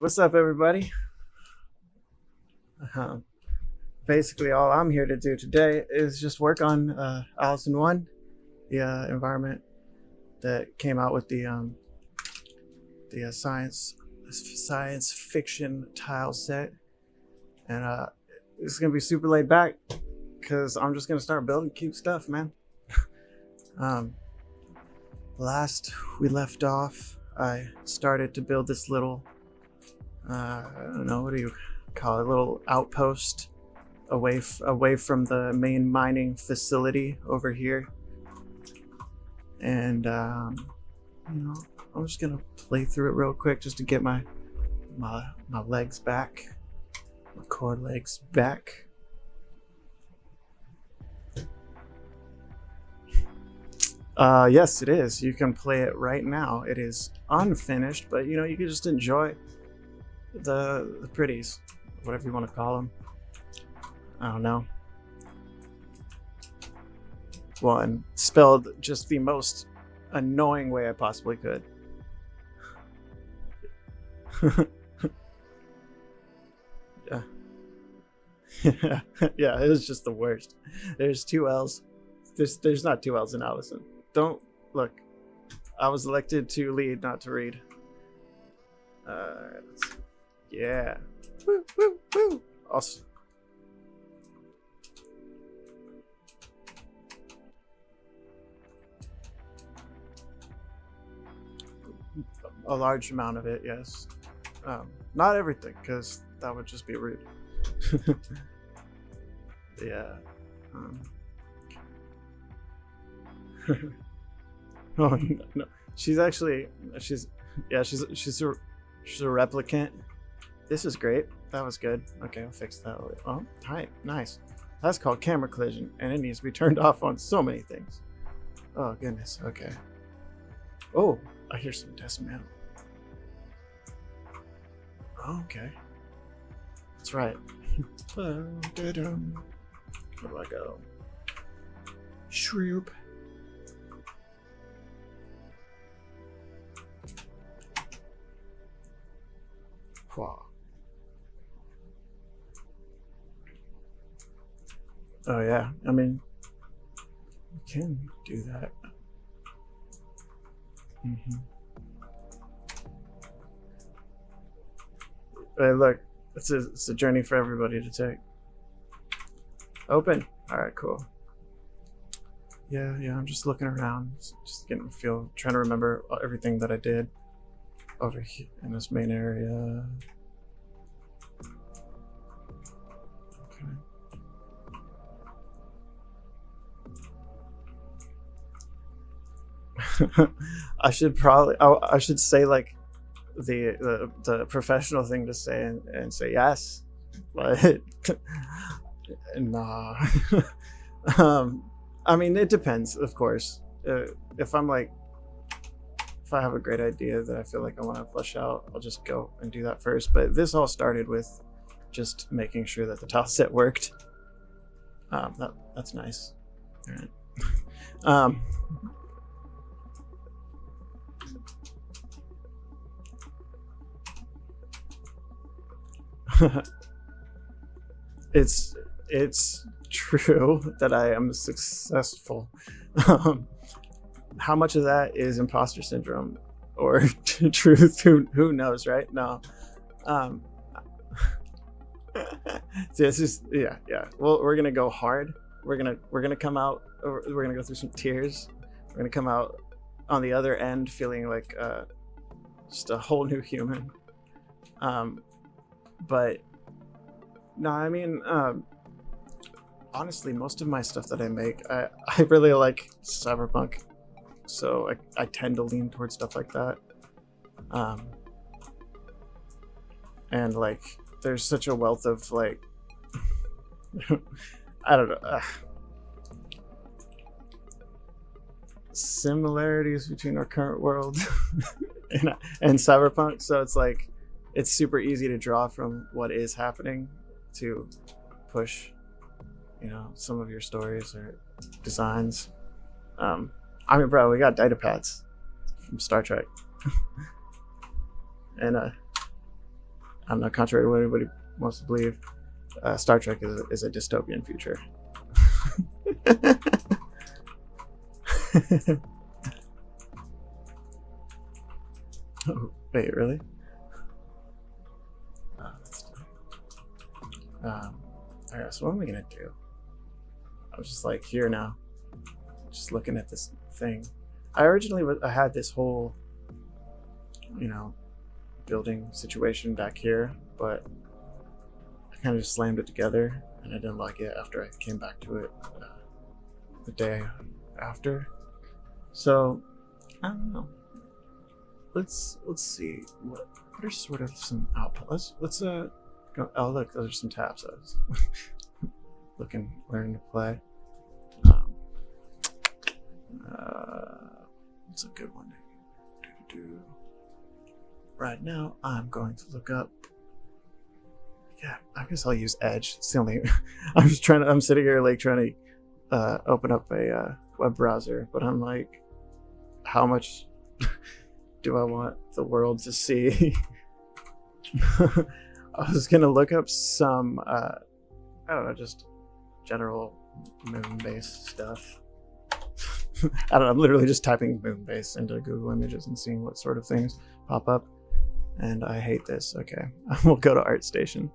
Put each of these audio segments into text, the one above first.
What's up, everybody? Um, Basically, all I'm here to do today is just work on Allison 1, the environment that came out with the science fiction tile set, and it's gonna be super laid back because I'm just gonna start building cute stuff, man. um, Last we left off, I started to build this little I don't know, what do you call it, a little outpost away from the main mining facility over here. And I'm just gonna play through it real quick just to get my legs back, my core legs back. Yes, it is. You can play it right now. It is unfinished, but you can just enjoy the pretties, whatever you want to call them. I don't know. One spelled just the most annoying way I possibly could. Yeah. Yeah, it was just the worst. There's two L's. There's not two L's in Allison. Don't look. I was elected to lead, not to read. Yeah. Woo, woo, woo. Awesome. A large amount of it, yes. Not everything, because that would just be rude. Yeah. Oh no. She's a replicant. This is great. That was good. Okay, I'll fix that. Oh, hi, nice. That's called camera collision, and it needs to be turned off on so many things. Oh goodness. Okay. Oh, I hear some decimal. Okay. That's right. Where do I go? Shroop. Wow. Oh yeah, I mean, you can do that. Hey, look, it's a journey for everybody to take. Open. All right, cool. Yeah. I'm just looking around, just getting a feel, trying to remember everything that I did over here in this main area. Okay. I should say like the professional thing to say and say yes, but nah. I mean, it depends, of course. If I have a great idea that I feel like I want to flesh out, I'll just go and do that first. But this all started with just making sure that the tile set worked. That's nice. All right. It's true that I am successful. How much of that is imposter syndrome or truth? Who knows, right? No. This is yeah. Well, we're gonna go hard. We're gonna come out. We're gonna go through some tears. We're gonna come out on the other end feeling like just a whole new human. But no, I mean, honestly, most of my stuff that I make, I really like cyberpunk, so I tend to lean towards stuff like that. And like, there's such a wealth of like, I don't know, similarities between our current world and cyberpunk. So it's like, it's super easy to draw from what is happening to push, some of your stories or designs. I mean, bro, we got Neopets from Star Trek, and I don't know, contrary to what everybody wants to believe, Star Trek is a dystopian future. Oh, wait, really? Alright, so what am I gonna do? I was just like here now, just looking at this thing. I had this whole, building situation back here, but I kind of just slammed it together, and I didn't like it after I came back to it the day after. So I don't know. Let's see what are sort of some output. Let's go. Oh look, those are some tabs. I was learning to play. It's a good one to do. Right now, I'm going to look up. Yeah, I guess I'll use Edge. It's the only. I'm sitting here like trying to open up a web browser, but I'm like, how much do I want the world to see? I was gonna look up some, I don't know, just general moon-based stuff. I don't know, I'm literally just typing moon-base into Google Images and seeing what sort of things pop up. And I hate this. Okay, we'll go to ArtStation.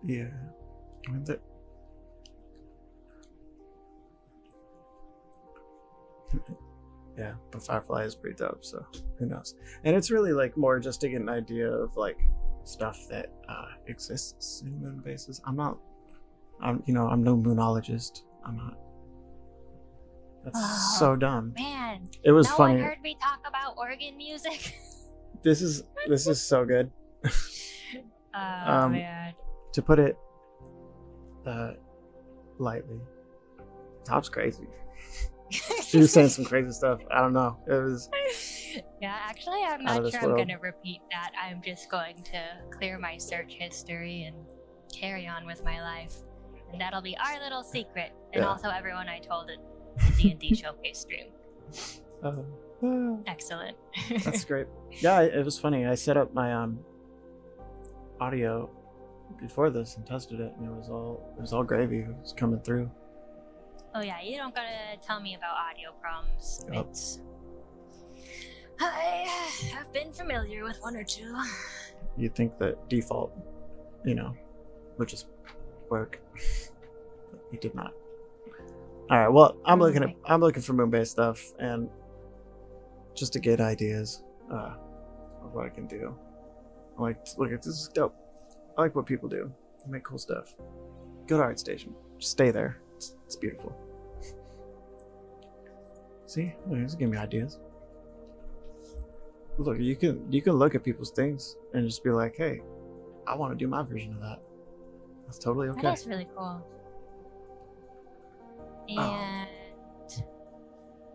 Yeah. Yeah, but Firefly is pretty dope, so who knows? And it's really like more just to get an idea of like stuff that exists in moon bases. I'm no moonologist. I'm not. That's so dumb. Man, it was no funny. one heard me talk about organ music. This is so good. Man. To put it lightly, Top's crazy. She was saying some crazy stuff. I don't know. It was. Yeah, actually, I'm not sure I'm going to repeat that. I'm just going to clear my search history and carry on with my life. And that'll be our little secret. And also everyone I told at the D&D Showcase stream. Excellent. That's great. Yeah, it was funny. I set up my audio before this and tested it, and it was all gravy. It was coming through. Oh yeah, you don't gotta tell me about audio problems. Yep. I have been familiar with one or two. You'd think that default, would just work. But it did not. All right. Well, I'm looking for moon-based stuff, and just to get ideas of what I can do. I like to look at this is dope. I like what people do. They make cool stuff. Go to ArtStation. Just stay there. It's beautiful. See, this give me ideas. Look, you can look at people's things and just be like, hey, I want to do my version of that. That's totally okay. That is really cool. And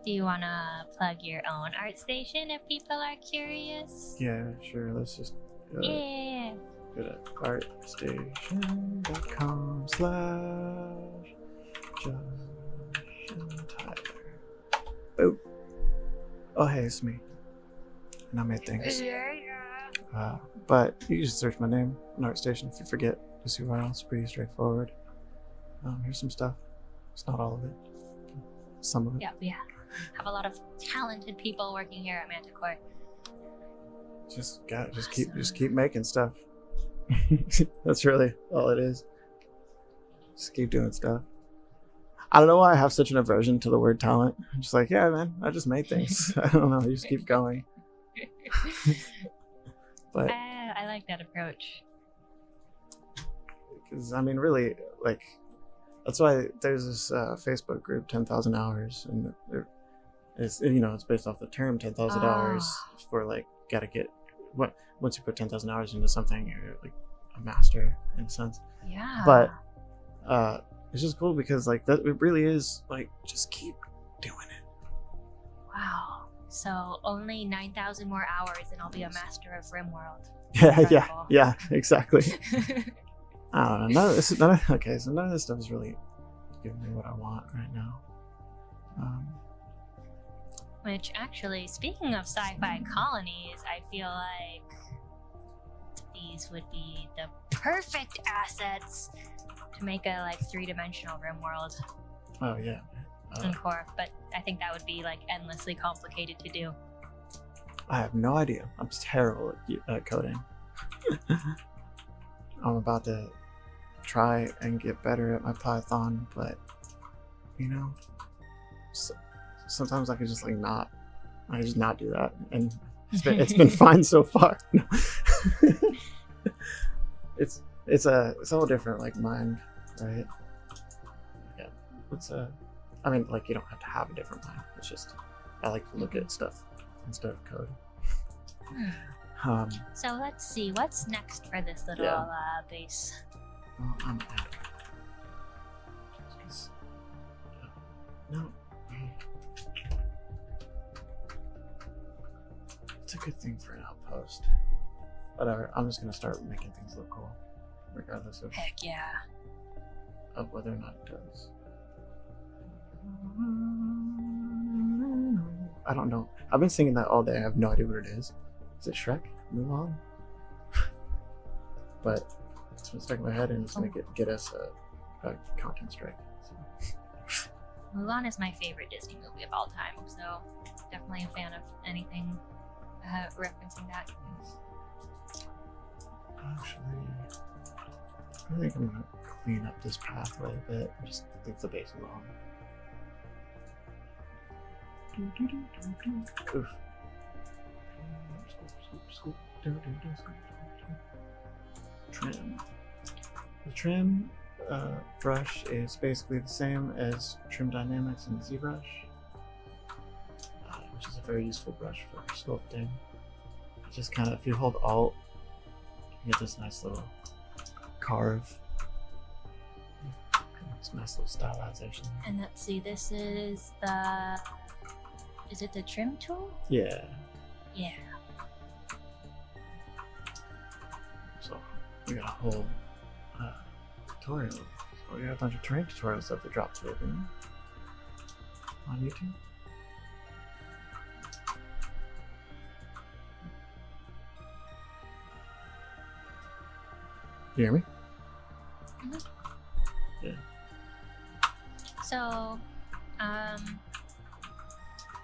do you want to plug your own ArtStation if people are curious? Yeah, sure. Let's just go to artstation.com/JoshandTyler. Boop. Oh, hey, it's me. And I made things. But you can just search my name on ArtStation if you forget. Just URL. It's pretty straightforward. Here's some stuff. It's not all of it. Some of it. Yeah, we have a lot of talented people working here at Manticore. Just keep making stuff. That's really all it is. Just keep doing stuff. I don't know why I have such an aversion to the word talent. I'm just like, yeah, man, I just made things. I don't know. You just keep going. But I like that approach. Because really, like, that's why there's this Facebook group, 10,000 hours, and it's it's based off the term 10,000 hours for like gotta get once you put 10,000 hours into something, you're like a master in a sense. Yeah. But it's just cool because like that it really is like just keep doing it. Wow. So only 9,000 more hours and I'll be a master of RimWorld. Yeah, exactly. I don't know. None of this, okay, so none of this stuff is really giving me what I want right now. Which actually, speaking of sci-fi colonies, I feel like these would be the perfect assets to make a like 3-dimensional rim world. Oh yeah. In core, but I think that would be like endlessly complicated to do. I have no idea. I'm terrible at coding. I'm about to try and get better at my Python, but you know, sometimes I could just like not. I could just not do that, and it's been fine so far. No. it's a whole different like mind, right? Yeah, I mean, like you don't have to have a different mind. It's just I like to look at stuff instead of code. So let's see what's next for this little base. Well, I'm at no. It's a good thing for an outpost. Whatever. I'm just gonna start making things look cool, regardless of Heck yeah. of whether or not it does. I don't know. I've been singing that all day. I have no idea what it is. Is it Shrek? Move on. But it's been stuck in my head, and it's gonna get us a content strike. So. Mulan is my favorite Disney movie of all time, so definitely a fan of anything referencing that. Actually, I think I'm gonna clean up this pathway a bit. Just leave the base alone. Oof. Trim. The trim brush is basically the same as Trim Dynamics and ZBrush, which is a very useful brush for sculpting. Just kind of, if you hold Alt, you get this nice little carve. This nice little stylization. And let's see, this is it the trim tool? Yeah. Yeah. So we got a whole tutorial. So we got a bunch of terrain tutorials that they dropped to open on YouTube. You hear me? Mm-hmm. Yeah. So,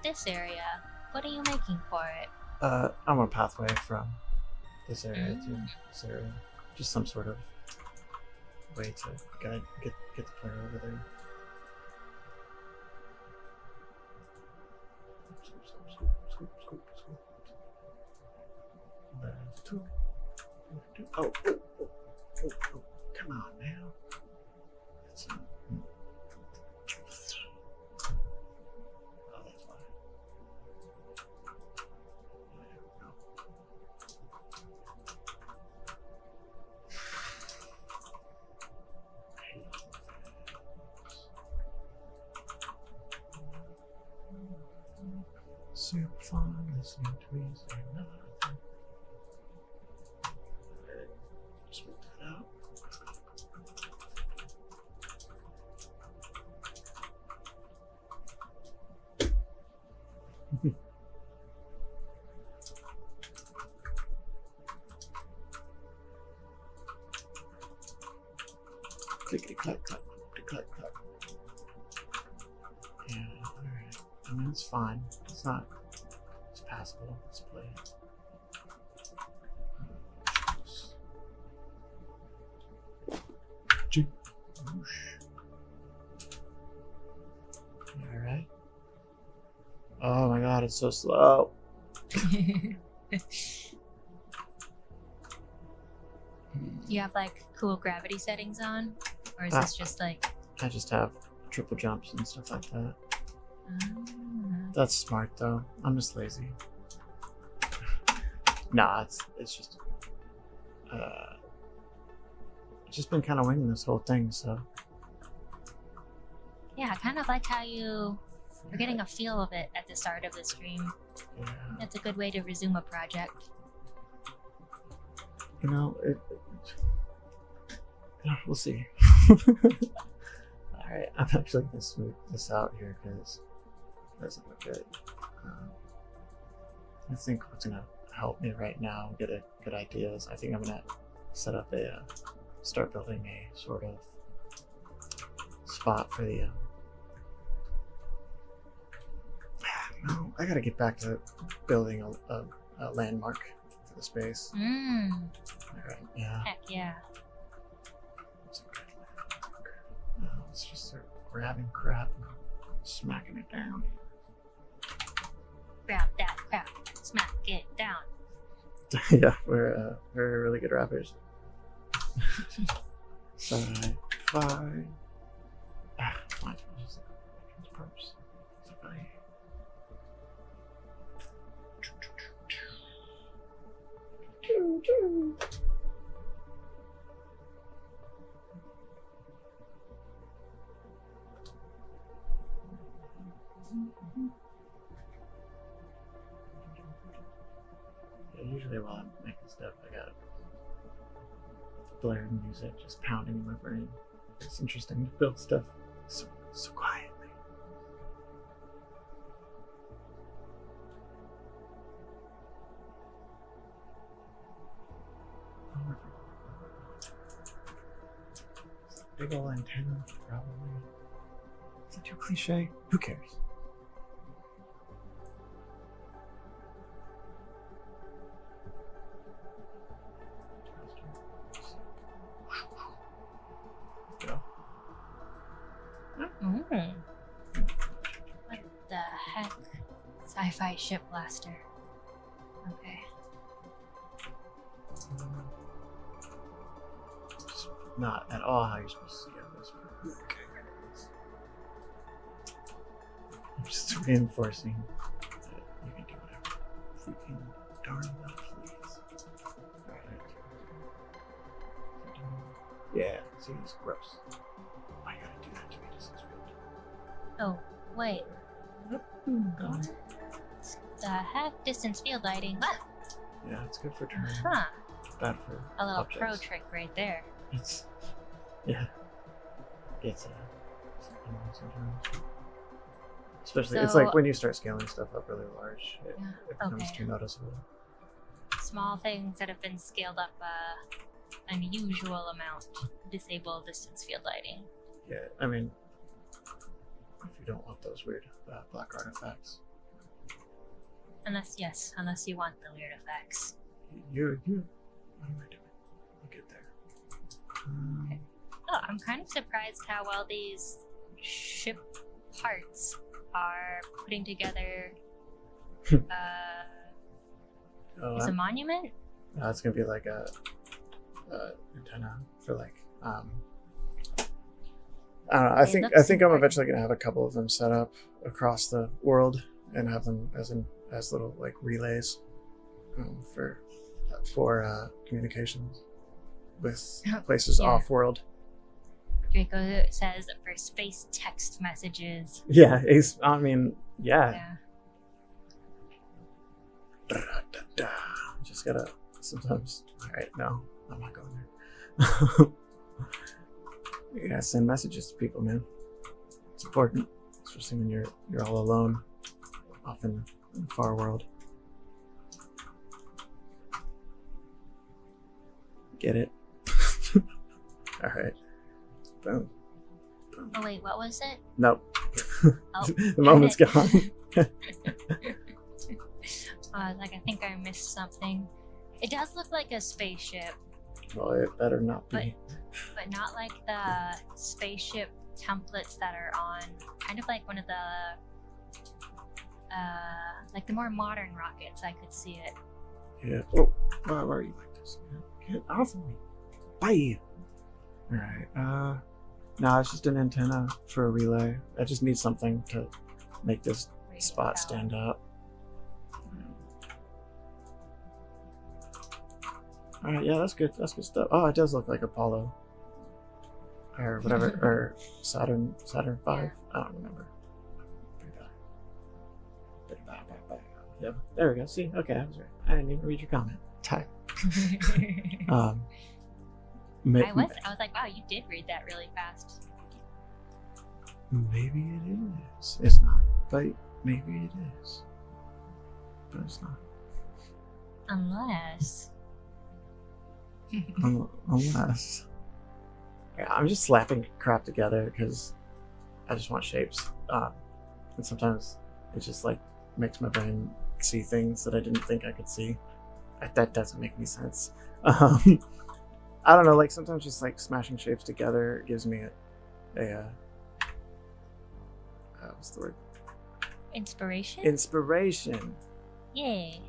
this area, what are you making for it? I'm a pathway from this area to this area. Just some sort of way to get the player over there. Oh, come on now. That's why. Super fun listening to music. Nothing. Just move that out. Clickety clack clack, clickety clack clack. Yeah, alright. I mean, it's fine. It's not. It's passable. Let's play it. Alright. Oh my god, it's so slow. You have like cool gravity settings on? Or is this just like... I just have triple jumps and stuff like that. Ah. That's smart though. I'm just lazy. Nah, it's just been kind of winging this whole thing, so. Yeah, I kind of like how you were getting a feel of it at the start of the stream. Yeah. That's a good way to resume a project. You know, We'll see. Alright, I'm actually going to smooth this out here because it doesn't look good. I think what's going to help me right now get a good idea is I think I'm going to set up start building a sort of spot for the no, I gotta get back to building a landmark for the space. Alright, yeah. Heck yeah. Let's just start grabbing crap and smacking it down. Grab that crap, smack it down. Yeah, we're really good rappers. Sci-Fi. Fine. Just purse. Yeah, usually while I'm making stuff, I got blaring music just pounding in my brain. It's interesting to build stuff so quietly. Big ol' antenna, probably. Is it too cliche? Who cares? Go. What the heck? Sci-Fi ship blaster. Okay. Not at all how you're supposed to scale this. I'm just reinforcing that you can do whatever freaking darn well please. Alright. Yeah, see, it's gross. Why you gotta do that to me, distance field? Oh, wait. What the heck? Distance field lighting. Ah! Yeah, it's good for turning. Huh. Bad for A little objects. pro trick right there. It's annoying sometimes. Especially, it's So- like when you start scaling stuff up really large, it becomes okay. too noticeable. Small things that have been scaled up unusual amount disable distance field lighting. Yeah, I mean, if you don't want those weird black artifacts, Unless you want the weird effects. you. What am I doing? I'll get there. Okay. Oh, I'm kind of surprised how well these ship parts are putting together. It's a monument? It's gonna be like a antenna for like I don't know. I think I'm eventually gonna have a couple of them set up across the world and have them as little like relays for communications with places off world. Draco says for space text messages. Yeah, I mean, yeah. Just gotta sometimes. All right, no, I'm not going there. You gotta send messages to people, man. It's important, especially when you're all alone, off in the far world. Get it? All right. Boom. Boom. Oh wait, what was it? Nope. Oh, The moment's gone. Like I think I missed something. It does look like a spaceship, Well, it better not be. but not like the spaceship templates that are on kind of like one of the like the more modern rockets. I could see it. Yeah. Oh, why are you like this? Get off of me. Bye. Alright, no, it's just an antenna for a relay. I just need something to make this spot stand up. Alright, yeah, that's good. That's good stuff. Oh, it does look like Apollo. Or whatever, or Saturn 5? I don't remember. Yep, there we go. See? Okay, I was right. I didn't even read your comment. Tight. I was like, wow, you did read that really fast. Maybe it is. It's not, but maybe it is. But it's not. Unless. Unless. Yeah, I'm just slapping crap together because I just want shapes. And sometimes it just like makes my brain see things that I didn't think I could see. That doesn't make any sense. I don't know, like sometimes just like smashing shapes together gives me a what's the word? Inspiration? Inspiration. Yay.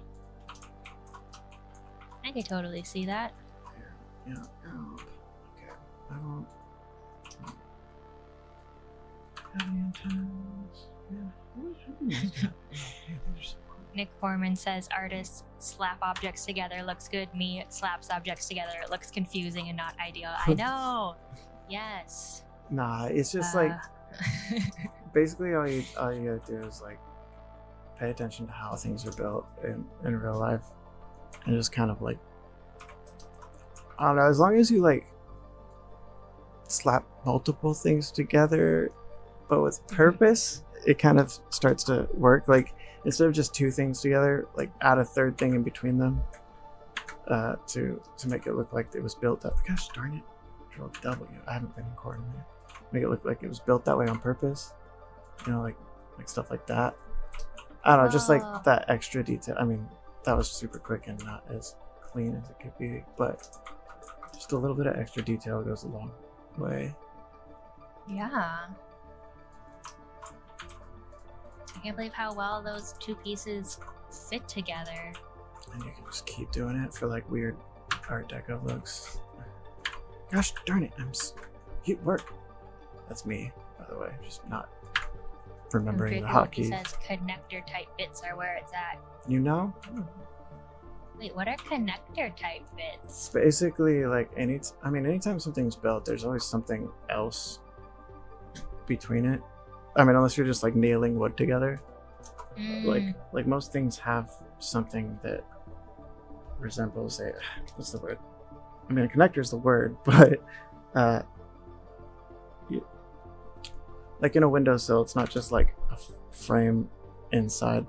I could totally see that. Yeah. Oh, okay. I won't. Nick Foreman says artists slap objects together looks good. Me slaps objects together. It looks confusing and not ideal. I know. Yes. Nah, it's just like basically all you gotta do is like pay attention to how things are built in real life, and just kind of like, I don't know, as long as you like slap multiple things together but with purpose, it kind of starts to work. Like instead of just two things together, like add a third thing in between them to make it look like it was built up. Gosh darn it, Control W. I haven't been in court in a minute. Make it look like it was built that way on purpose, you know, like stuff like that. I don't know, just like that extra detail. I mean, that was super quick and not as clean as it could be, but just a little bit of extra detail goes a long way. Yeah. I can't believe how well those two pieces fit together. And you can just keep doing it for like weird Art Deco looks. Gosh darn it, you work. That's me, by the way, just not remembering the hotkeys. Says connector type bits are where it's at. You know? Wait, what are connector type bits? Basically, like anytime something's built, there's always something else between it. I mean, unless you're just like nailing wood together. Like most things have something that resembles a, what's the word? I mean, a connector is the word, but like in a windowsill, it's not just like a frame inside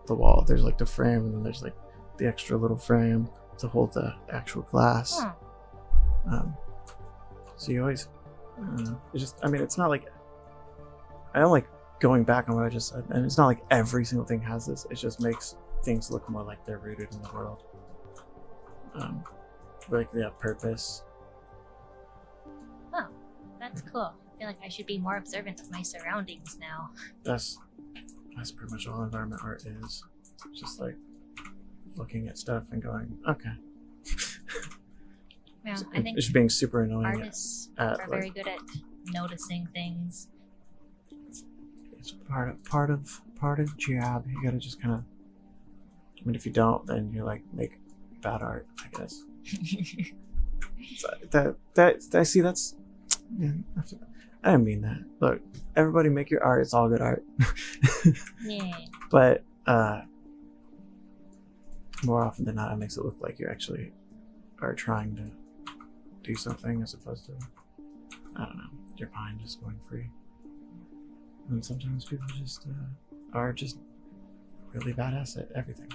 the wall. There's like the frame, and then there's like the extra little frame to hold the actual glass. Huh. So you always, it's just, I mean, it's not like, I don't like going back on what I just said, and it's not like every single thing has this. It just makes things look more like they're rooted in the world. Like they have purpose. Oh, that's cool. I feel like I should be more observant of my surroundings now. That's pretty much all environment art is. Just like looking at stuff and going, okay. Yeah, I think it's being super annoying. Artists are very good at noticing things. It's part of the job. You gotta just kind of. I mean, if you don't, then you like make bad art, I guess. So I see. That's. Yeah, I didn't mean that. Look, everybody make your art. It's all good art. Yeah. But more often than not, it makes it look like you actually are trying to do something as opposed to, I don't know, your mind just going free. And sometimes people just are just really badass at everything.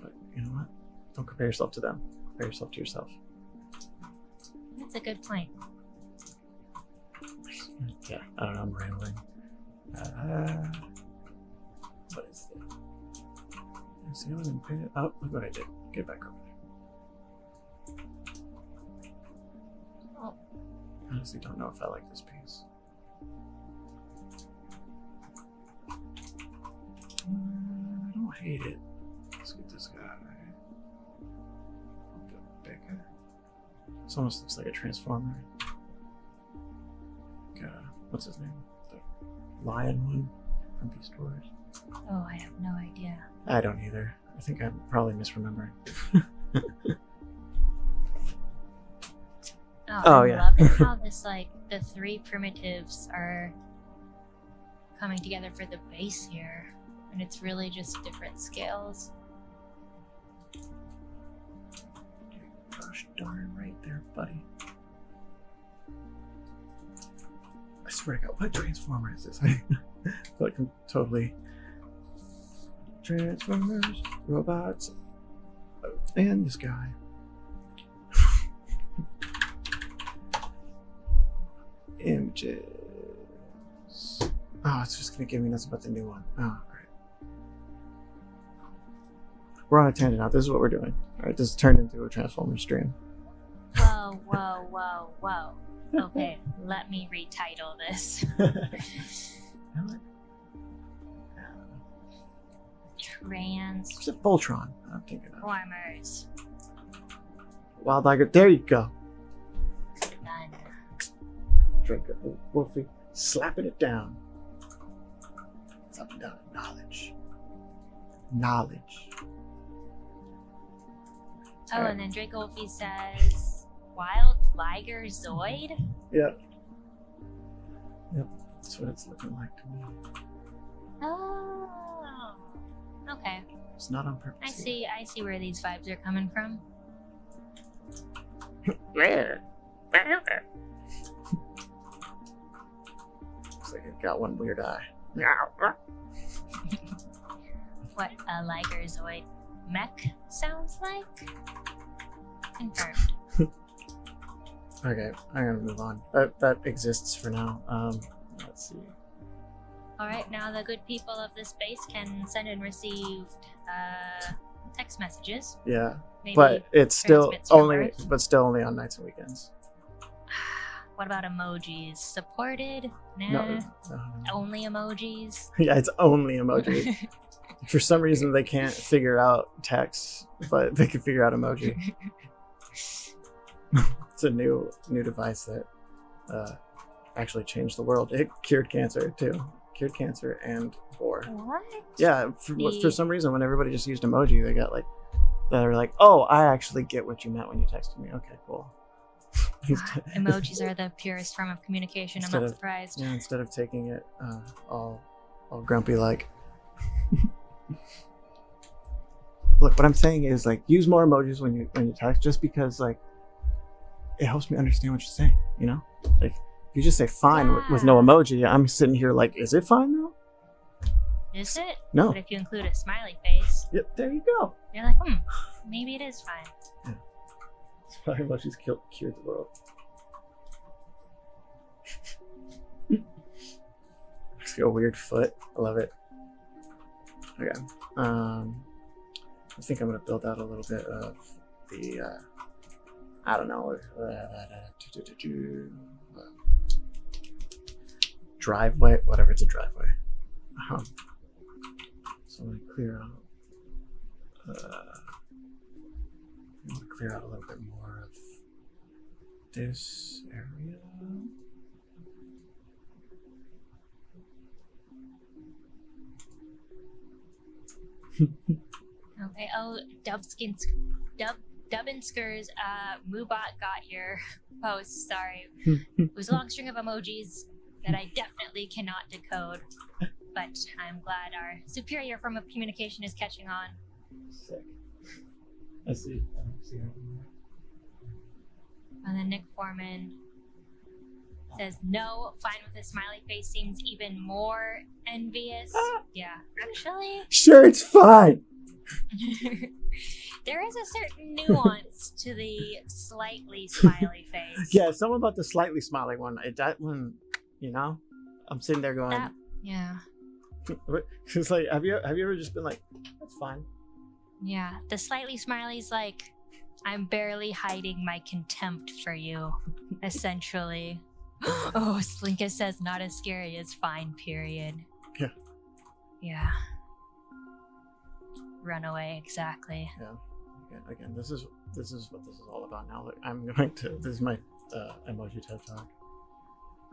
But you know what? Don't compare yourself to them. Compare yourself to yourself. That's a good point. Yeah, I don't know, I'm rambling. What is it? See, I wasn't paying it. Oh, look what I did. Get back over there. Oh. I honestly don't know if I like this piece. I don't hate it. Let's get this guy. A bit bigger. This almost looks like a transformer. What's his name? The lion one from Beast Wars. Oh, I have no idea. I don't either. I think I'm probably misremembering. I'm loving how this, like, the three primitives are coming together for the base here. And it's really just different scales. Gosh darn right there, buddy. I swear to God, what Transformer is this? I feel like I'm totally... Transformers, robots, and this guy. Images. Oh, it's just gonna give me nothing but the new one. Oh, alright. We're on a tangent now. This is what we're doing. Alright, this turned into a Transformers stream. Whoa, whoa, whoa, whoa. Okay, let me retitle this. It's a Voltron. I'm thinking of. Transformers. Wild Tiger. There you go. Done. Drink it, Wolfie. Slapping it down. It's up and down. Knowledge. Knowledge. Oh, and then Draco Wolfie says, Wild Liger Zoid? Yep. Yep. That's what it's looking like to me. Oh. Okay. It's not on purpose. I see where these vibes are coming from. Looks like it got one weird eye. What a Liger Zoid mech sounds like? Confirmed. Okay, I'm gonna move on. That exists for now. Let's see. Alright, now the good people of this base can send and receive text messages. Yeah, Maybe but it's still transmits from only, Earth. but still only on nights and weekends. What about emojis? Supported? Nah. No. Only emojis? Yeah, it's only emoji. For some reason, they can't figure out text, but they can figure out emoji. It's a new device that actually changed the world. It cured cancer too. Cured cancer and war. What? Yeah, for some reason, when everybody just used emoji, they were like, "Oh, I actually get what you meant when you texted me." Okay, cool. Emojis are the purest form of communication. I'm not surprised. Yeah, instead of taking it all grumpy like. Look, what I'm saying is like use more emojis when you text, just because like it helps me understand what you're saying. You know, like if you just say fine with no emoji, I'm sitting here like, is it fine though? Is it? No. But if you include a smiley face, yep, there you go. you're like, maybe it is fine. Yeah. It's fine. Emojis cured the world. It's a weird foot. I love it. Okay. I think I'm gonna build out a little bit of the I don't know, driveway, whatever. It's a driveway. So I'm gonna clear out. I'm gonna clear out a little bit more of this area. Okay. Oh, Dubinskir's Moobot got your post. Sorry. It was a long string of emojis that I definitely cannot decode. But I'm glad our superior form of communication is catching on. Sick. I see. And then Nick Foreman says, no, fine with a smiley face seems even more envious. Yeah, actually. Sure, it's fine. There is a certain nuance to the slightly smiley face. Yeah, something about the slightly smiley one. That one, you know, I'm sitting there going, yeah. It's like, have you ever just been like, that's fine? Yeah, the slightly smiley's like, I'm barely hiding my contempt for you, essentially. Oh, Slinka says not as scary as fine, period. Yeah. Yeah. Runaway, exactly. Yeah. Again, this is what this is all about now. Like, I'm going to, this is my emoji TED Talk.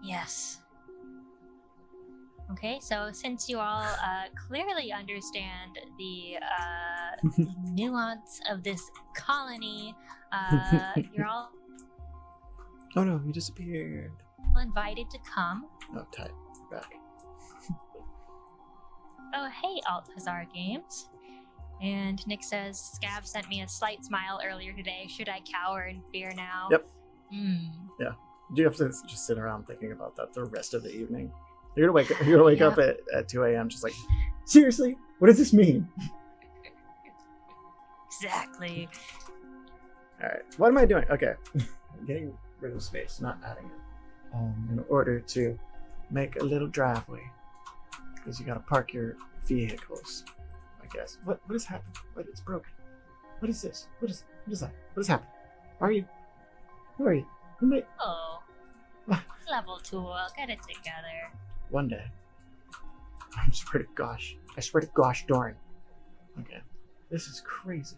Yes. Okay, so since you all clearly understand the nuance of this colony, you're all Oh no, you disappeared. invited to come. Oh, tight. Back. Oh, hey, Althazar Games. And Nick says, Scav sent me a slight smile earlier today. Should I cower in fear now? Yep. Hmm. Yeah. You have to just sit around thinking about that the rest of the evening. You're gonna wake up at 2 a.m. just like, seriously, what does this mean? Exactly. All right, what am I doing? Okay, I'm getting rid of space, not adding it, in order to make a little driveway, because you gotta park your vehicles, I guess. What is happening? What is broken? What is this? What is that? What is happening? Are you? Who are you? Who made? Oh, level 2. Get it together. One day. I swear to gosh darn. Okay. This is crazy.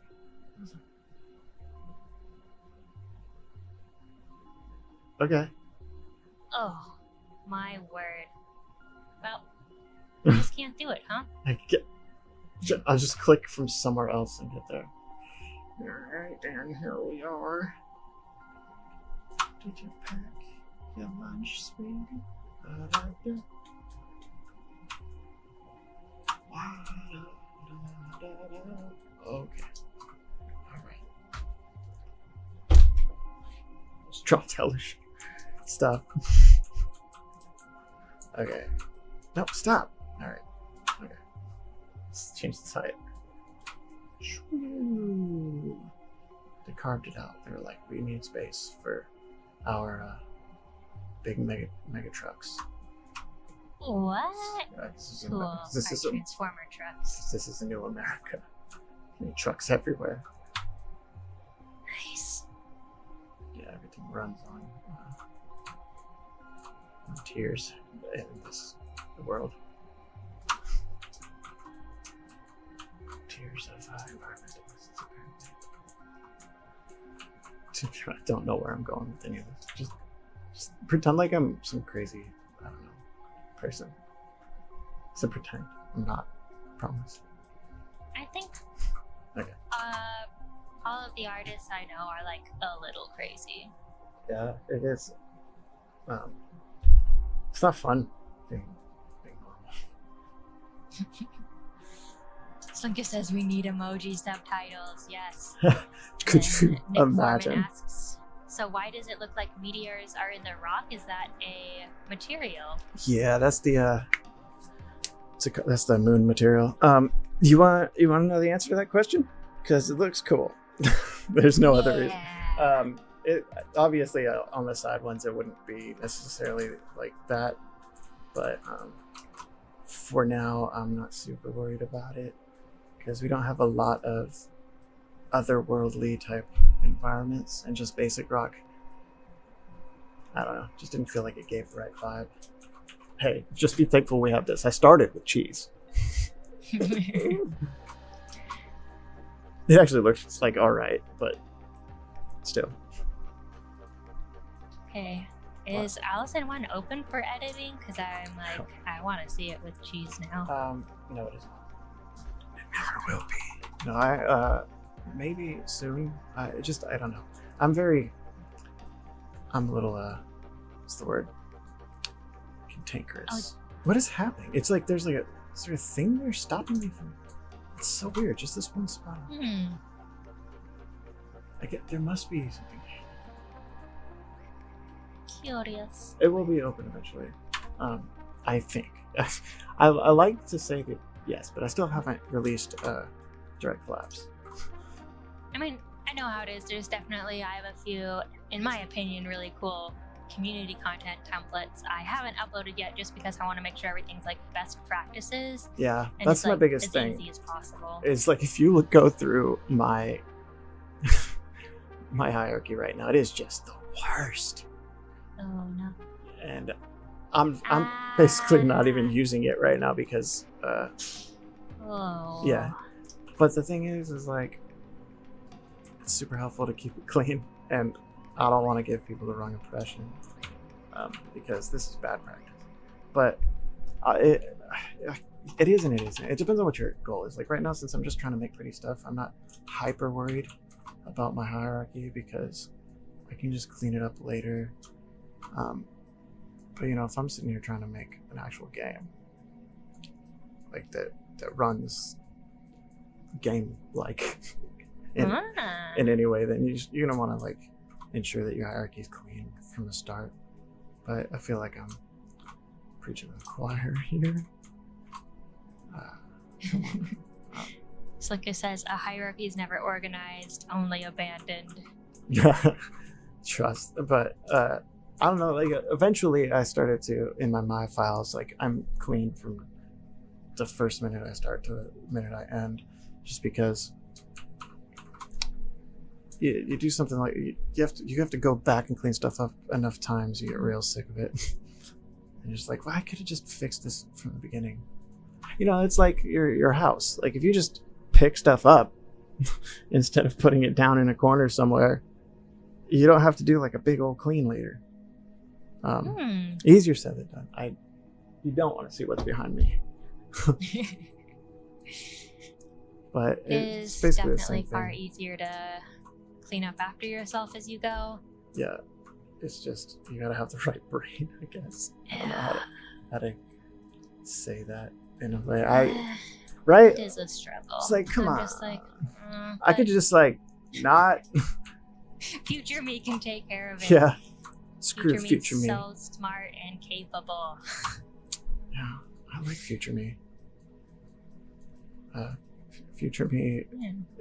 Okay. Oh, my word. Well, you just can't do it, huh? I'll just click from somewhere else and get there. Alright, and here we are. Did you pack your lunch, sweetie? Okay. Alright. Let's draw television stuff. Okay. No, stop. Alright. Okay. Let's change the site. They carved it out. They were like, we need space for our big mega trucks. What? Cool. This is Transformer trucks. This is a new America. Trucks everywhere. Nice. Yeah, everything runs on tears in this world. Tears of environmental apparently. I don't know where I'm going with any of this. Just pretend like I'm some crazy, I don't know, person. So pretend I'm not. Promise. I think okay. All of the artists I know are like a little crazy. Yeah, it is. It's not fun being normal. Slunker says we need emoji subtitles. Yes. Could you Nick imagine? Foreman asks, so why does it look like meteors are in the rock? Is that a material? Yeah, that's the that's the moon material. You want to know the answer to that question? Because it looks cool. There's no other reason. It obviously on the side ones it wouldn't be necessarily like that, but for now I'm not super worried about it because we don't have a lot of otherworldly type environments, and just basic rock, I don't know, just didn't feel like it gave the right vibe. Hey, just be thankful we have this. I started with cheese. It actually looks like all right, but still. Okay. Is Allison 1 open for editing? Because I'm like, I want to see it with cheese now. No, it isn't. It never will be. No, maybe soon. I don't know. I'm a little, what's the word? Cantankerous. Oh. What is happening? It's like there's like is there a thing there stopping me from? It's so weird. Just this one spot. There must be something. Curious. It will be open eventually. I think. I like to say that yes, but I still haven't released direct collabs. I mean, I know how it is. There's definitely, I have a few, in my opinion, really cool community content templates I haven't uploaded yet just because I want to make sure everything's like best practices. Yeah, that's my biggest thing. As easy as possible. It's like if you go through my my hierarchy right now, it is just the worst. Oh no. And I'm basically not even using it right now because yeah. But the thing is like it's super helpful to keep it clean, and I don't want to give people the wrong impression because this is bad practice. But it is and it isn't. It depends on what your goal is. Like right now, since I'm just trying to make pretty stuff, I'm not hyper worried about my hierarchy because I can just clean it up later. But if I'm sitting here trying to make an actual game like that runs game like in any way, then you're gonna want to like ensure that your hierarchy is clean from the start. But I feel like I'm preaching to the choir here. It's like it says, a hierarchy is never organized, only abandoned. Trust. But I don't know, like eventually I started to, in my files, like I'm clean from the first minute I start to the minute I end, just because you do something like you have to go back and clean stuff up enough times, you get real sick of it. And you're just like, well, I could have just fixed this from the beginning. You know, it's like your house. Like if you just pick stuff up instead of putting it down in a corner somewhere, you don't have to do like a big old clean later. Easier said than done. You don't want to see what's behind me. But it's basically the same definitely far thing. easier to clean up after yourself as you go. Yeah, it's just you gotta have the right brain, I guess. I don't know how to say that in a way. Right? It is a struggle. It's like, come on. Just like, I could just like not. Future me can take care of it. Yeah. Screw future me. So smart and capable. Yeah, I like future me. Future me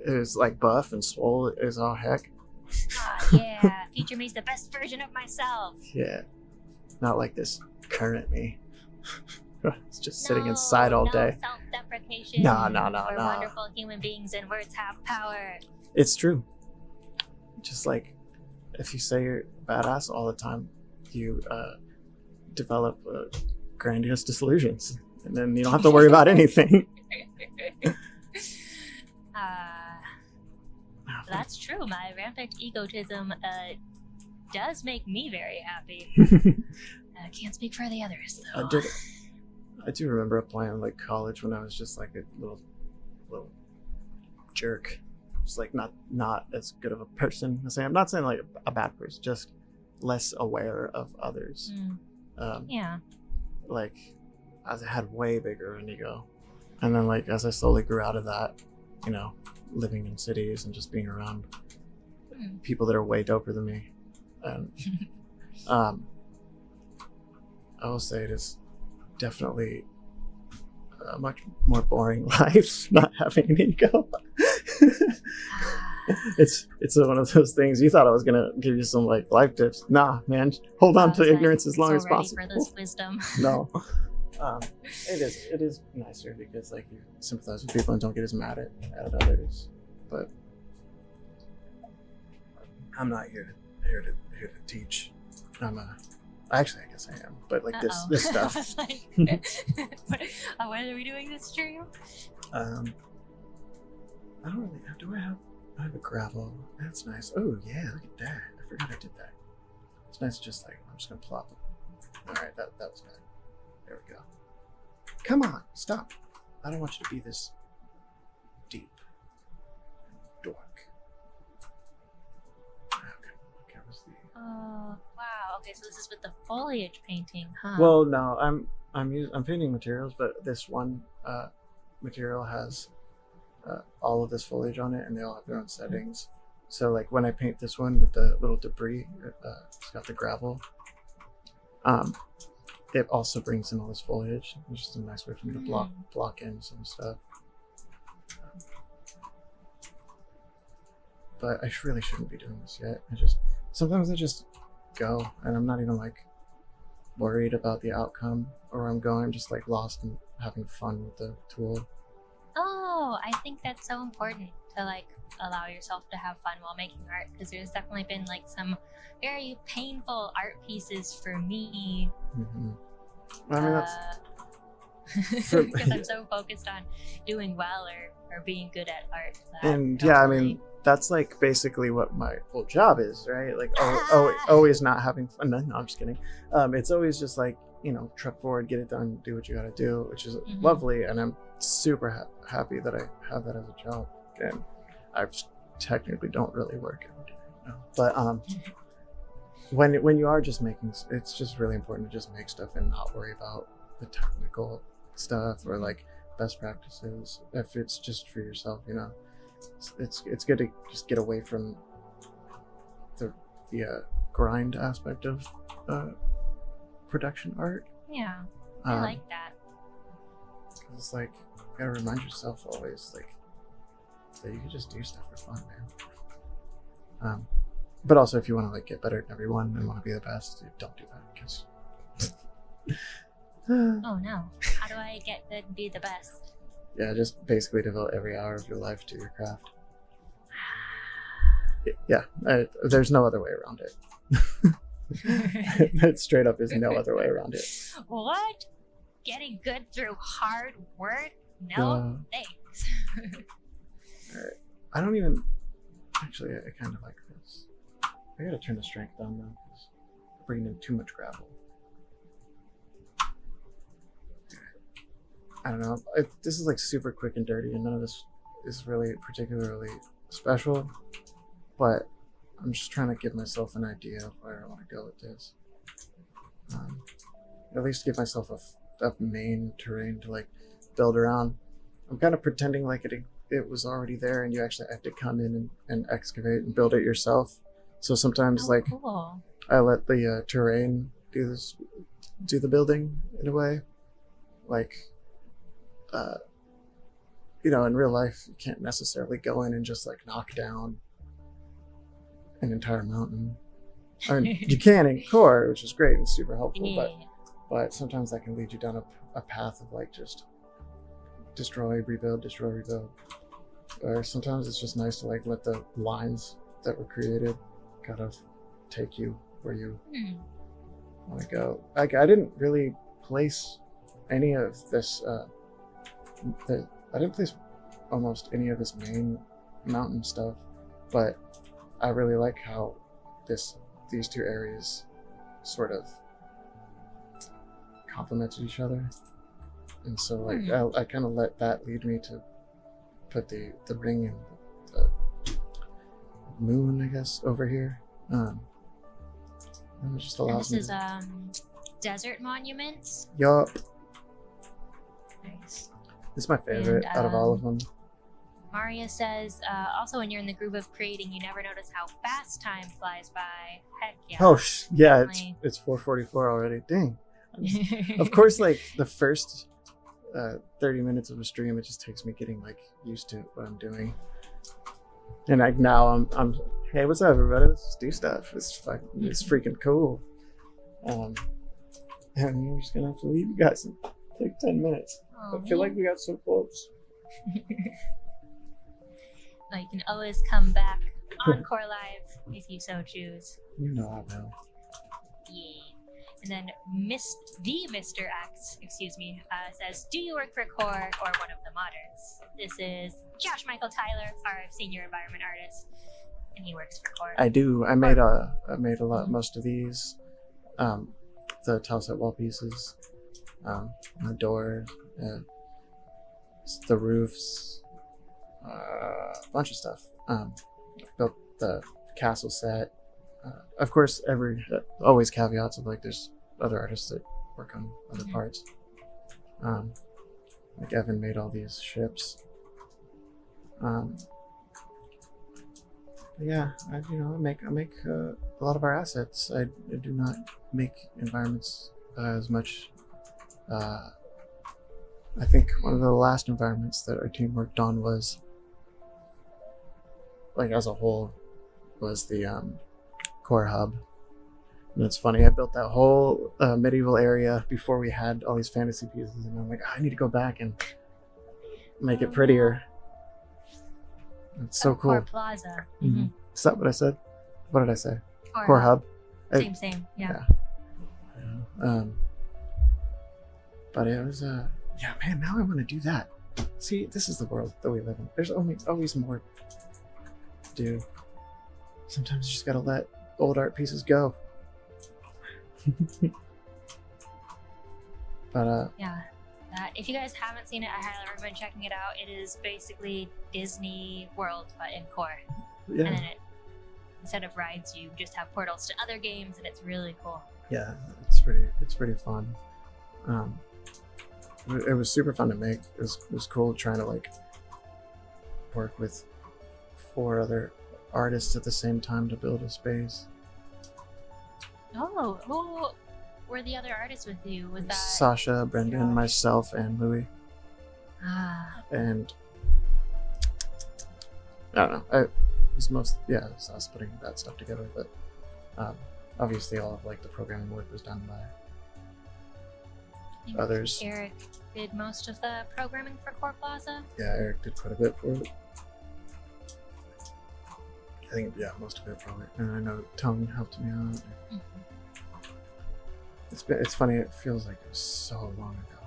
is like buff and swole as all heck. Yeah, future me's the best version of myself. Yeah, not like this current me. It's just sitting inside all day. Self-deprecation. No. We're wonderful human beings and words have power. It's true. Just like if you say you're badass all the time, you develop grandiose delusions, and then you don't have to worry about anything. That's true. My rampant egotism does make me very happy. I can't speak for the others, though. I do remember applying like college when I was just like a little jerk. Just like not as good of a person. I'm not saying like a bad person, just less aware of others. Yeah. Like as I had way bigger an ego, and then like as I slowly grew out of that, you know, living in cities and just being around people that are way doper than me, and I will say it is definitely a much more boring life not having an ego. It's one of those things. You thought I was gonna give you some like life tips. Nah, man, hold on to ignorance as long as possible. For this wisdom. No, it is nicer because like you sympathize with people and don't get as mad at others. But I'm not here to teach. Actually, I guess I am. But like this stuff. I was like, when are we doing this stream? I don't really have. I have a gravel. That's nice. Oh yeah, look at that. I forgot I did that. It's nice. Just like I'm just gonna plop it. All right, that was bad. There we go. Come on, stop. I don't want you to be this deep dork. Okay, what's the? Oh wow. Okay, so this is with the foliage painting, huh? Well, no, I'm painting materials, but this one material has all of this foliage on it, and they all have their own settings. So like when I paint this one with the little debris, it's got the gravel. It also brings in all this foliage, which is a nice way for me to block in some stuff. But I really shouldn't be doing this yet. Sometimes I just go, and I'm not even like worried about the outcome or where I'm going. I'm just like lost and having fun with the tool. Oh, I think that's so important to like allow yourself to have fun while making art, because there's definitely been like some very painful art pieces for me. I mean, that's because I'm so focused on doing well or being good at art. And yeah, I mean, that's like basically what my whole job is, right? Like always not having fun. No, I'm just kidding. It's always just like, you know, truck forward, get it done, do what you gotta do, which is lovely, and I'm super happy that I have that as a job. And I technically don't really work every day, no. But when you are just making, it's just really important to just make stuff and not worry about the technical stuff or like best practices. If it's just for yourself, you know, it's good to just get away from the grind aspect of production art. Yeah, I like that. It's like you gotta remind yourself always, like, that you can just do stuff for fun, man. But also, if you want to like get better than everyone and want to be the best, don't do that. Because oh no, how do I get to be the best? Yeah, just basically devote every hour of your life to your craft. Yeah, there's no other way around it. That straight up is no other way around it. What? Getting good through hard work? No, thanks. Alright. I don't even... Actually, I kind of like this. I gotta turn the strength down now because I'm bringing in too much gravel. I don't know. This is like super quick and dirty, and none of this is really particularly special. But I'm just trying to give myself an idea of where I want to go with this. At least give myself a main terrain to like build around. I'm kind of pretending like it was already there, and you actually have to come in and excavate and build it yourself. So sometimes cool. I let the terrain do the building in a way. Like, in real life, you can't necessarily go in and just like knock down an entire mountain. I mean, you can in core, which is great and super helpful, Yeah. but sometimes that can lead you down a path of like just destroy, rebuild. Or sometimes it's just nice to like let the lines that were created kind of take you where you want to go. Like, I didn't really place any of this. I didn't place almost any of this main mountain stuff, but I really like how these two areas sort of complemented each other, and so like I kind of let that lead me to put the ring and the moon, I guess, over here. And it just allows and this is desert monuments. Yup. Nice. This is my favorite out of all of them. Maria says, also when you're in the groove of creating, you never notice how fast time flies by. Heck yeah. Oh, yeah, it's 4:44 already. Dang. Of course, like the first 30 minutes of a stream, it just takes me getting like used to what I'm doing. And like now I'm hey, what's up everybody? Let's just do stuff. It's freaking cool. And I'm just gonna have to leave you guys in like 10 minutes. I feel like we got so close. Well, you can always come back Encore Live if you so choose. You know I will. Yeah. And then Mr. X, says, do you work for Core or one of the modders? This is Josh Michael Tyler, our senior environment artist, and he works for Core. I do. I made a lot, most of these, the tile set wall pieces, the door, the roofs, a bunch of stuff. Built the castle set. Of course, always caveats of like there's other artists that work on other parts. Like Evan made all these ships. Yeah, I make a lot of our assets. I do not make environments as much. I think one of the last environments that our team worked on was, like as a whole, was the core hub. And it's funny, I built that whole medieval area before we had all these fantasy pieces, and I'm like, I need to go back and make it prettier. It's so cool. Core Plaza. Mm-hmm. Is that what I said? What did I say? Core hub. Same. Yeah. But it was yeah, man. Now I want to do that. See, this is the world that we live in. There's always more to do. Sometimes you just gotta let old art pieces go. But yeah. If you guys haven't seen it, I highly recommend checking it out. It is basically Disney World, but in Core. Yeah. And then instead of rides, you just have portals to other games, and it's really cool. Yeah, it's pretty fun. It was super fun to make. It was cool trying to like work with 4 other artists at the same time to build a space. Oh, who were the other artists with you? Was that Sasha, Brendan, myself, and Louis. And I don't know. It was us putting that stuff together, but obviously all of like the programming work was done by others. Eric did most of the programming for Core Plaza. Yeah, Eric did quite a bit for it. I think most of it probably. And I know Tony helped me out. It's funny. It feels like it was so long ago.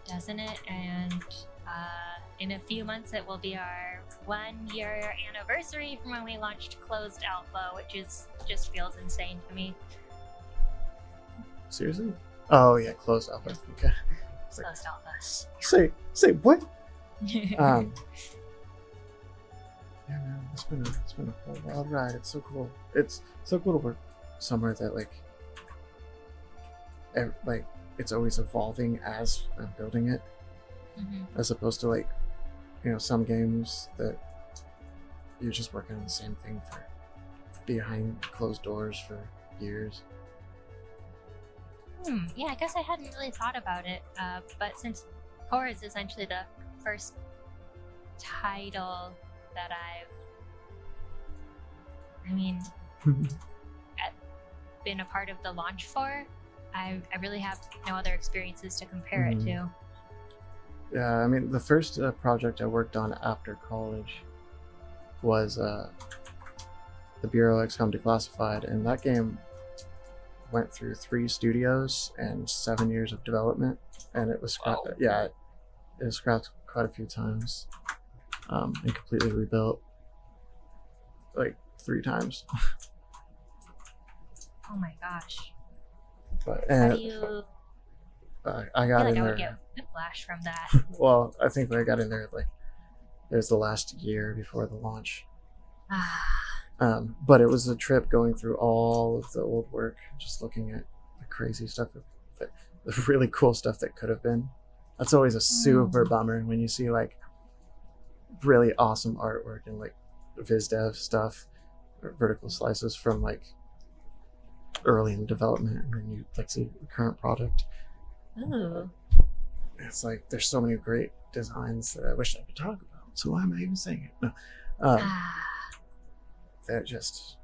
Doesn't it? And in a few months, it will be our 1-year anniversary from when we launched Closed Alpha, which just feels insane to me. Seriously? Oh yeah, Closed Alpha. Okay. Closed Alpha. Say what? Yeah, man, it's been a whole wild ride. It's so cool. It's so cool to work somewhere that it's always evolving as I'm building it, as opposed to some games that you're just working on the same thing for behind closed doors for years. Yeah, I guess I hadn't really thought about it, but since Core is essentially the first title that I've been a part of the launch for, I really have no other experiences to compare it to. Yeah, I mean, the first project I worked on after college was the Bureau XCOM Declassified, and that game went through 3 studios and 7 years of development, and it was scrapped. Yeah, it was scrapped quite a few times, and completely rebuilt 3 times. Oh my gosh! But how do you? I got in I there. would get whiplash from that. Well, I think I got in there it was the last year before the launch. But it was a trip going through all of the old work, just looking at the crazy stuff, the really cool stuff that could have been. That's always a super bummer when you see really awesome artwork and viz dev stuff or vertical slices from early in development, and then you see the current product. Ooh. It's there's so many great designs that I wish I could talk about. So why am I even saying it? No. That just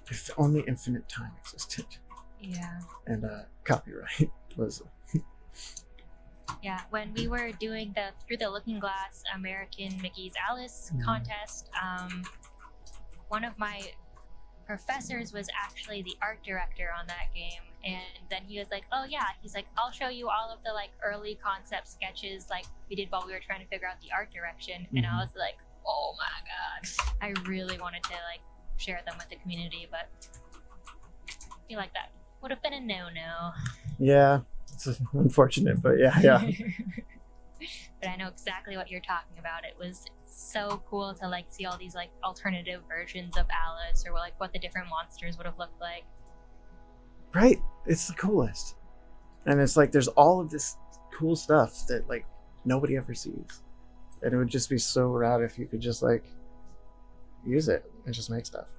if only infinite time existed. Yeah. And copyright was yeah, when we were doing the Through the Looking Glass American Mickey's Alice contest, one of my professors was actually the art director on that game, and then he was like, oh yeah, he's like, I'll show you all of the early concept sketches we did while we were trying to figure out the art direction. And I was like, oh my god, I really wanted to share them with the community, but I feel like that would have been a no-no. Yeah, it's unfortunate, but yeah. But I know exactly what you're talking about. It was so cool to see all these alternative versions of Alice, or what the different monsters would have looked like. Right, it's the coolest. And it's there's all of this cool stuff that nobody ever sees, and it would just be so rad if you could just use it and just make stuff.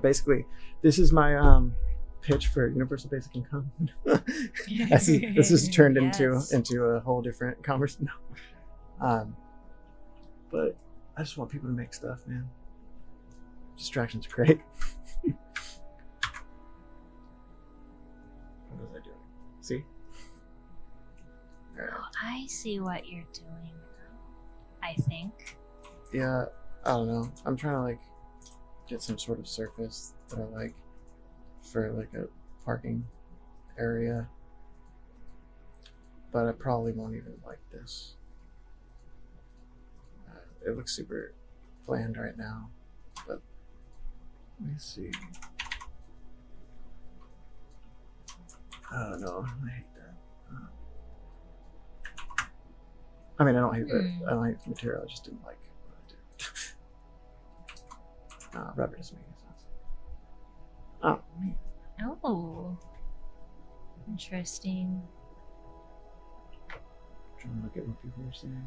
Basically, this is my pitch for Universal Basic Income. This is turned into a whole different conversation. No. But I just want people to make stuff, man. Distractions are great. What was I doing? See? Oh, I see what you're doing. I think. Yeah, I don't know. I'm trying to get some sort of surface that I like for a parking area, but I probably won't even like this. It looks super bland right now, but let me see. Oh no, I hate that. I mean, I don't hate it. I don't hate the material. I just didn't like what I did. Rubber doesn't make any sense. Oh, man. Oh, interesting. Trying to look at what people are saying.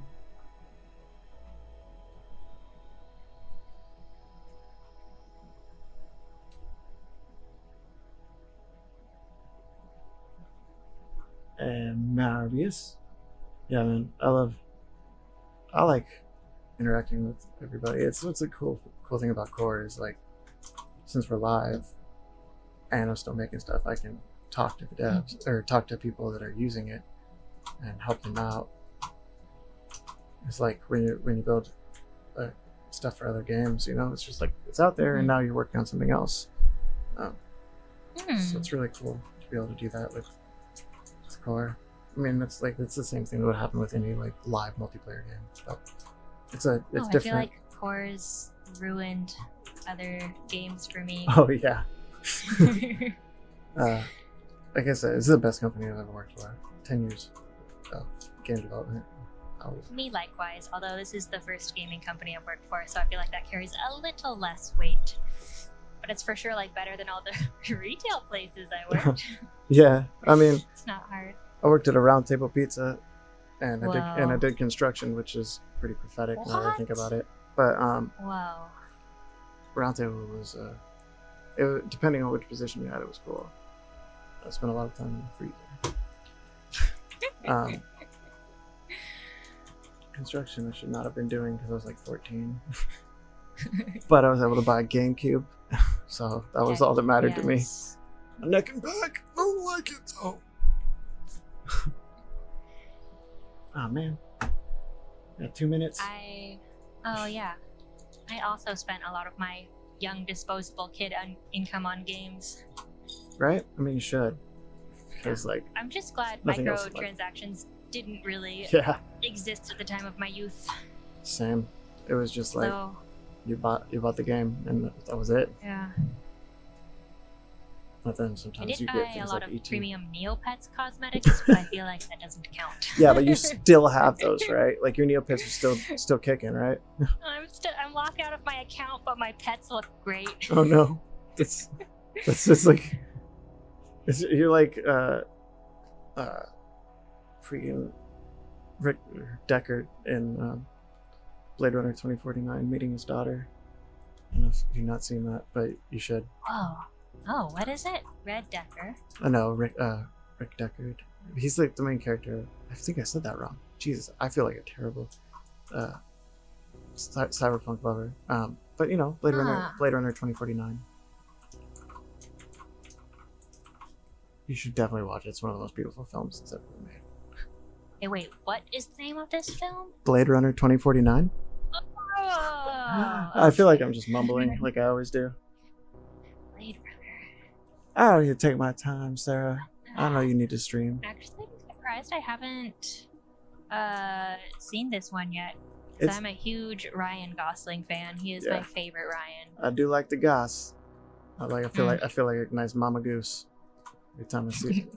Marius. Yeah, man, I like interacting with everybody. It's what's a cool thing about Core is like, since we're live and I'm still making stuff, I can talk to the devs or talk to people that are using it and help them out. It's like when you build stuff for other games, you know, it's just like it's out there and now you're working on something else. So it's really cool to be able to do that with Core. I mean, it's the same thing that would happen with any like live multiplayer game. So it's different. I feel like Core's ruined other games for me. Oh yeah. Like I said, this is the best company I've ever worked for. 10 years of game development. Me likewise, although this is the first gaming company I've worked for, so I feel like that carries a little less weight. But it's for sure like better than all the retail places I worked. Yeah, I mean, it's not hard. I worked at a Round Table Pizza, and I did construction, which is pretty pathetic now that I think about it. But wow. Round Table was depending on which position you had, it was cool. I spent a lot of time in the freezer. Construction I should not have been doing because I was like 14. But I was able to buy a GameCube, so that was all that mattered to me. A neck and back, I don't like it though. Oh man, yeah, 2 minutes. I also spent a lot of my young disposable kid income on games. Right? I mean, you should, because like I'm just glad microtransactions didn't really exist at the time of my youth. Same. It was just like you bought the game and that was it. Yeah. But then sometimes I did you buy get things a lot like of ET. premium Neopets cosmetics, but I feel like that doesn't count. Yeah, but you still have those, right? Like your Neopets are still kicking, right? I'm locked out of my account, but my pets look great. Oh no, that's just like you're like freaking Rick Deckard in Blade Runner 2049 meeting his daughter. I don't know if you've not seen that, but you should. Oh, what is it? Red Decker? I know, Rick Deckard. He's like the main character. I think I said that wrong. Jesus, I feel like a terrible cyberpunk lover. But you know, Blade Runner 2049. You should definitely watch it. It's one of the most beautiful films that's ever been made. Hey, wait, what is the name of this film? Blade Runner 2049. Oh, I feel like I'm just mumbling like I always do. Blade Runner. I don't need to take my time, Sarah. I know you need to stream. Actually, I'm surprised I haven't seen this one yet. Because I'm a huge Ryan Gosling fan. He is my favorite Ryan. I do like the Goss. I feel like a nice mama goose every time I see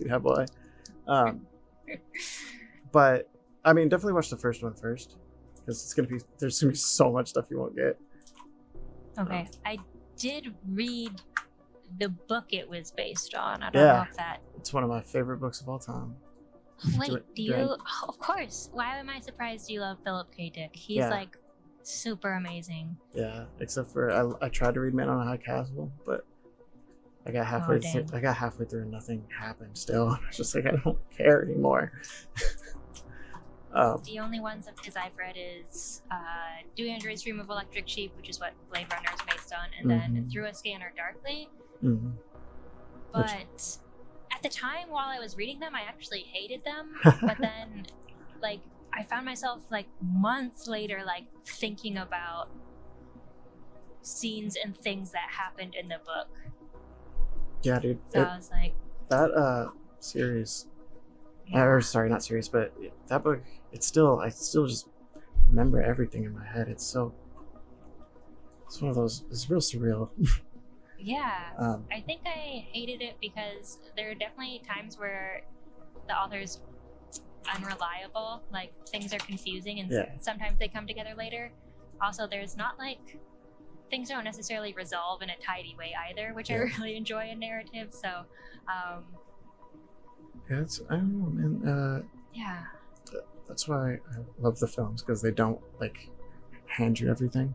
that boy. But I mean, definitely watch the first one first, because there's gonna be so much stuff you won't get. Okay, I did read the book it was based on. I don't know if that. It's one of my favorite books of all time. Wait, do you? Oh, of course. Why am I surprised you love Philip K. Dick? He's like super amazing. Yeah, except for I tried to read Man on a High Castle, but I got halfway through and nothing happened still. I was just like, I don't care anymore. The only ones of his I've read is Do Android's Dream of Electric Sheep, which is what Blade Runner is based on, and then Through a Scanner Darkly. But at the time, while I was reading them, I actually hated them. But then, like, I found myself, like, months later, like, thinking about scenes and things that happened in the book. Yeah, dude. So I was like... That series... Or, sorry, not series, but that book, I still just remember everything in my head. It's one of those, it's real surreal. Yeah. I think I hated it because there are definitely times where the author's unreliable, like things are confusing and sometimes they come together later. Also, there's not like, things don't necessarily resolve in a tidy way either, which I really enjoy in narrative, so... I don't know, man. That's why I love the films, because they don't like hand you everything.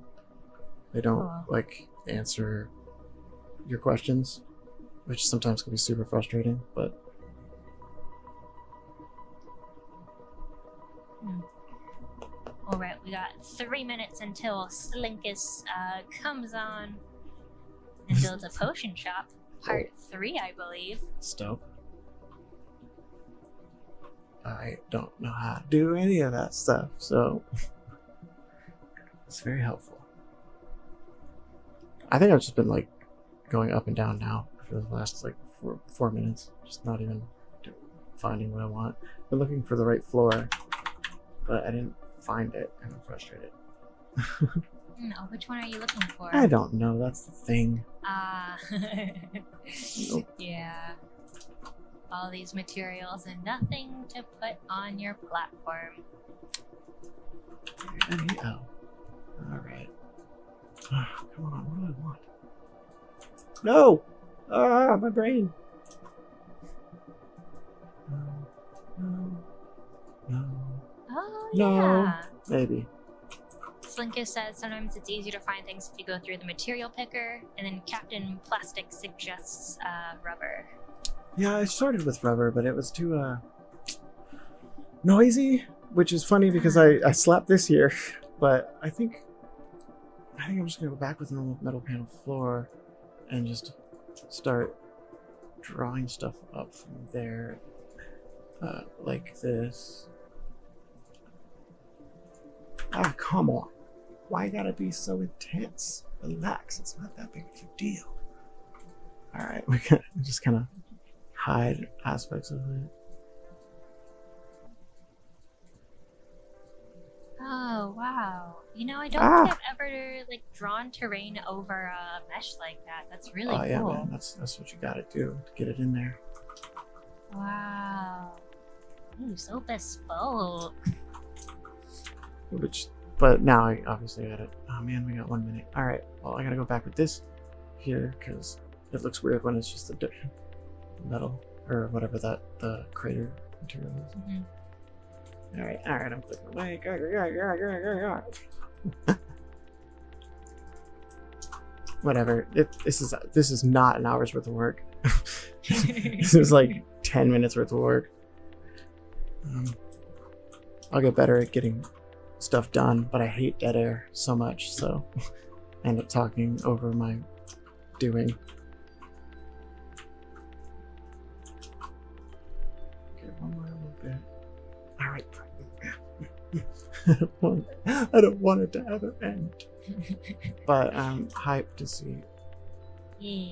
They don't like answer your questions, which sometimes can be super frustrating. But Alright, we got 3 minutes until Slinkus comes on and builds a potion shop. Part 3, I believe. Stoke. I don't know how to do any of that stuff, so it's very helpful. I think I've just been like going up and down now for the last like four minutes, just not even finding what I want. We're looking for the right floor, but I didn't find it, and I'm frustrated. No, which one are you looking for? I don't know. That's the thing. Nope. Yeah. All these materials and nothing to put on your platform. Oh. Alright. Come on, what do I want? No! My brain! No. Oh, No. yeah. Maybe. Slinkus says sometimes it's easier to find things if you go through the material picker, and then Captain Plastic suggests rubber. Yeah, I started with rubber, but it was too noisy, which is funny because I slapped this here, but I think I'm just gonna go back with a normal metal panel floor and just start drawing stuff up from there, like this. Ah, come on. Why you gotta be so intense? Relax, it's not that big of a deal. Alright, we can just kind of hide aspects of it. Oh, wow. You know, I don't think I've ever, like, drawn terrain over a mesh like that. That's really cool. Yeah, man, that's what you gotta do to get it in there. Wow. Ooh, so bespoke. But now I obviously got it. Oh man, we got 1 minute. All right, well I gotta go back with this here because it looks weird when it's just the metal or whatever that the crater material is. All right, I'm clicking away. Whatever. This is not an hour's worth of work. This is like 10 minutes worth of work. I'll get better at getting stuff done, but I hate dead air so much, so I end up talking over my doing. Okay, one more little bit. All right. I don't want it to ever end. But I'm hyped to see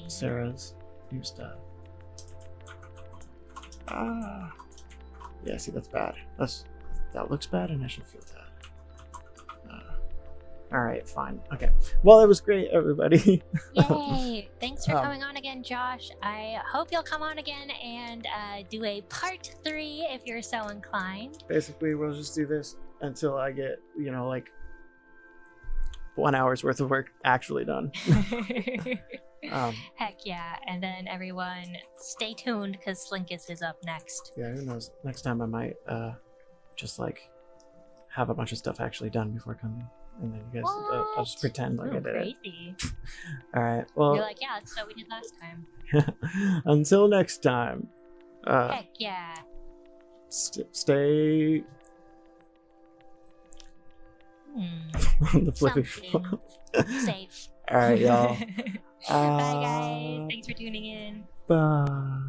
Sarah's new stuff. Yeah, see, that's bad. That looks bad, and I should feel bad. All right, fine. Okay. Well, it was great, everybody. Yay! Thanks for coming on again, Josh. I hope you'll come on again and do a part 3 if you're so inclined. Basically, we'll just do this until I get, like 1 hour's worth of work actually done. Heck yeah. And then everyone stay tuned because Slinkus is up next. Yeah, who knows? Next time I might just like have a bunch of stuff actually done before coming. And then you guys, I'll just pretend like I did it. All right. Well, you're like, yeah, that's what we did last time. Until next time. Heck yeah. Stay on the flipping phone. Safe. All right, y'all. Bye, guys. Thanks for tuning in. Bye.